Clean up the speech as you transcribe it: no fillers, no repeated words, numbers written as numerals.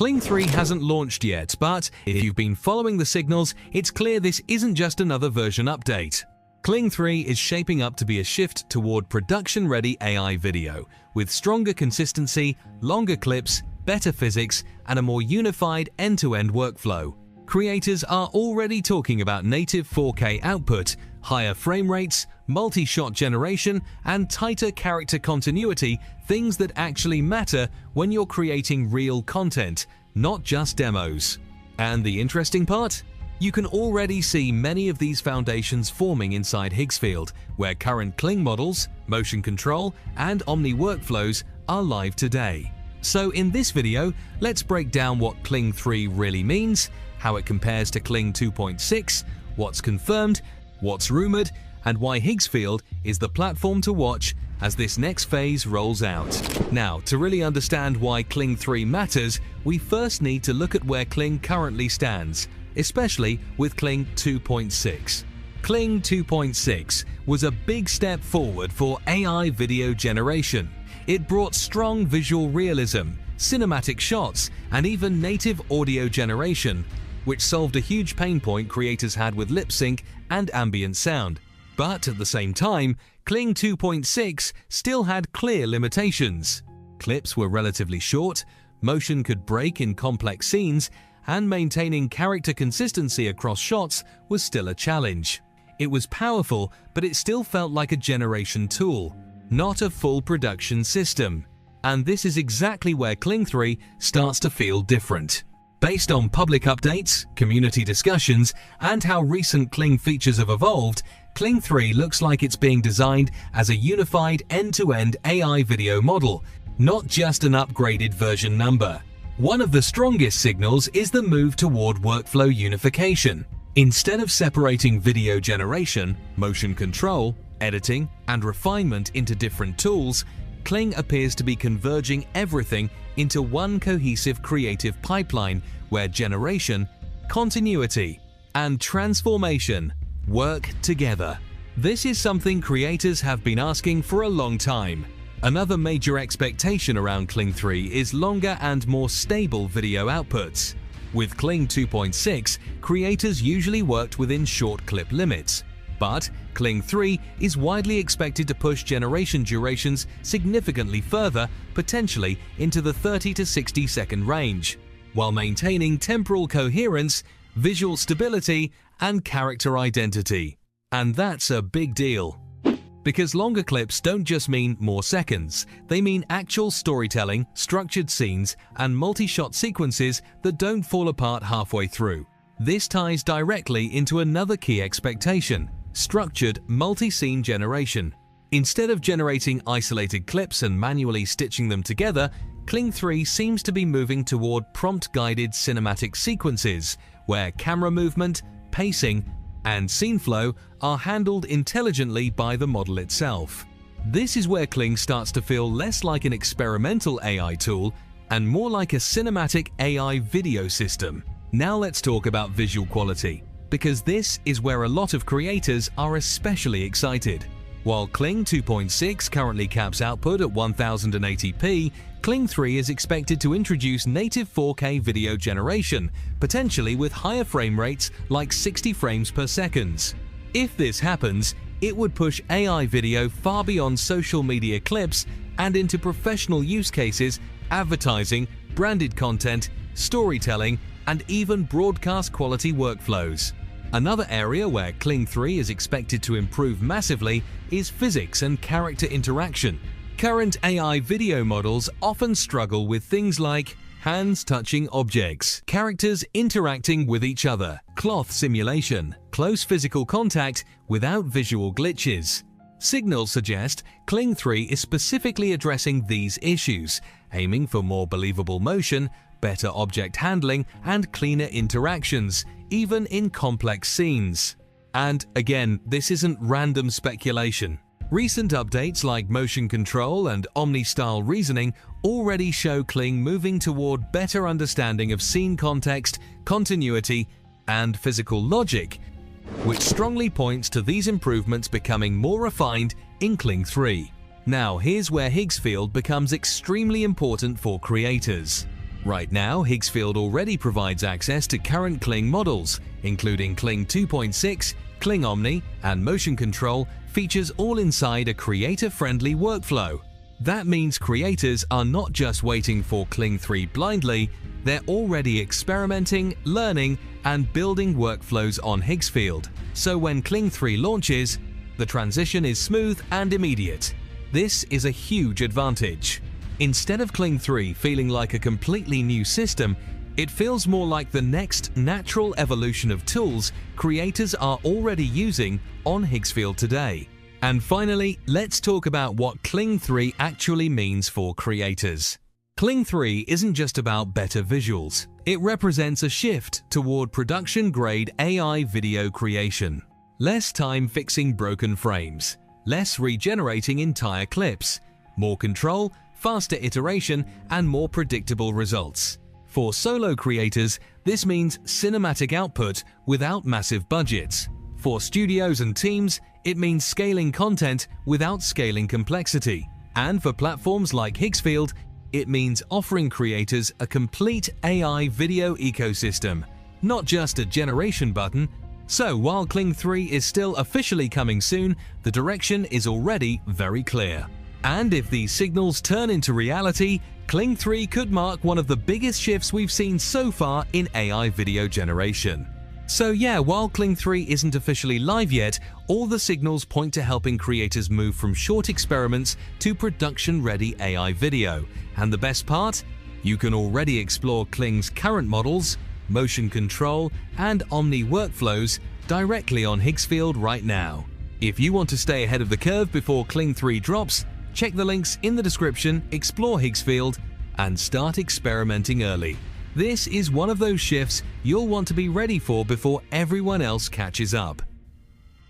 Kling 3 hasn't launched yet, but if you've been following the signals, it's clear this isn't just another version update. Kling 3 is shaping up to be a shift toward production-ready AI video, with stronger consistency, longer clips, better physics, and a more unified end-to-end workflow. Creators are already talking about native 4K output, higher frame rates, multi-shot generation, and tighter character continuity, things that actually matter when you're creating real content, not just demos. And the interesting part? You can already see many of these foundations forming inside Higsfield, where current Kling models, motion control, and Omni workflows are live today. So in this video, let's break down what Kling 3 really means, how it compares to Kling 2.6, what's confirmed, what's rumored, and why Higsfield is the platform to watch as this next phase rolls out. Now, to really understand why Kling 3 matters, we first need to look at where Kling currently stands, especially with Kling 2.6. Kling 2.6 was a big step forward for AI video generation. It brought strong visual realism, cinematic shots, and even native audio generation, which solved a huge pain point creators had with lip sync and ambient sound. But at the same time, Kling 2.6 still had clear limitations. Clips were relatively short, motion could break in complex scenes, and maintaining character consistency across shots was still a challenge. It was powerful, but it still felt like a generation tool, not a full production system. And this is exactly where Kling 3 starts to feel different. Based on public updates, community discussions, and how recent Kling features have evolved, Kling 3 looks like it's being designed as a unified end-to-end AI video model, not just an upgraded version number. One of the strongest signals is the move toward workflow unification. Instead of separating video generation, motion control, editing, and refinement into different tools, Kling appears to be converging everything into one cohesive creative pipeline where generation, continuity, and transformation work together. This is something creators have been asking for a long time. Another major expectation around Kling 3 is longer and more stable video outputs. With Kling 2.6, creators usually worked within short clip limits. But Kling 3 is widely expected to push generation durations significantly further, potentially into the 30 to 60 second range, while maintaining temporal coherence, visual stability, and character identity. And that's a big deal. Because longer clips don't just mean more seconds, they mean actual storytelling, structured scenes, and multi-shot sequences that don't fall apart halfway through. This ties directly into another key expectation: structured multi-scene generation. Instead of generating isolated clips and manually stitching them together, Kling 3 seems to be moving toward prompt-guided cinematic sequences, where camera movement, pacing, and scene flow are handled intelligently by the model itself. This is where Kling starts to feel less like an experimental AI tool and more like a cinematic AI video system. Now let's talk about visual quality, because this is where a lot of creators are especially excited. While Kling 2.6 currently caps output at 1080p, Kling 3 is expected to introduce native 4K video generation, potentially with higher frame rates like 60 frames per second. If this happens, it would push AI video far beyond social media clips and into professional use cases, advertising, branded content, storytelling, and even broadcast quality workflows. Another area where Kling 3 is expected to improve massively is physics and character interaction. Current AI video models often struggle with things like hands touching objects, characters interacting with each other, cloth simulation, close physical contact without visual glitches. Signals suggest Kling 3 is specifically addressing these issues, aiming for more believable motion, better object handling, and cleaner interactions, even in complex scenes. And again, this isn't random speculation. Recent updates like motion control and Omni-style reasoning already show Kling moving toward better understanding of scene context, continuity, and physical logic, which strongly points to these improvements becoming more refined in Kling 3. Now here's where Higsfield becomes extremely important for creators. Right now, Higsfield already provides access to current Kling models, including Kling 2.6, Kling Omni, and Motion Control features all inside a creator-friendly workflow. That means creators are not just waiting for Kling 3 blindly, they're already experimenting, learning, and building workflows on Higsfield. So when Kling 3 launches, the transition is smooth and immediate. This is a huge advantage. Instead of Kling 3 feeling like a completely new system, it feels more like the next natural evolution of tools creators are already using on Higsfield today. And finally, let's talk about what Kling 3 actually means for creators. Kling 3 isn't just about better visuals. It represents a shift toward production-grade AI video creation. Less time fixing broken frames, less regenerating entire clips, more control, faster iteration, and more predictable results. For solo creators, this means cinematic output without massive budgets. For studios and teams, it means scaling content without scaling complexity. And for platforms like Higsfield, it means offering creators a complete AI video ecosystem, not just a generation button. So while Kling 3 is still officially coming soon, the direction is already very clear. And if these signals turn into reality, Kling 3 could mark one of the biggest shifts we've seen so far in AI video generation. So yeah, while Kling 3 isn't officially live yet, all the signals point to helping creators move from short experiments to production-ready AI video. And the best part? You can already explore Kling's current models, motion control, and Omni workflows directly on Higsfield right now. If you want to stay ahead of the curve before Kling 3 drops, check the links in the description, explore Higsfield, and start experimenting early. This is one of those shifts you'll want to be ready for before everyone else catches up.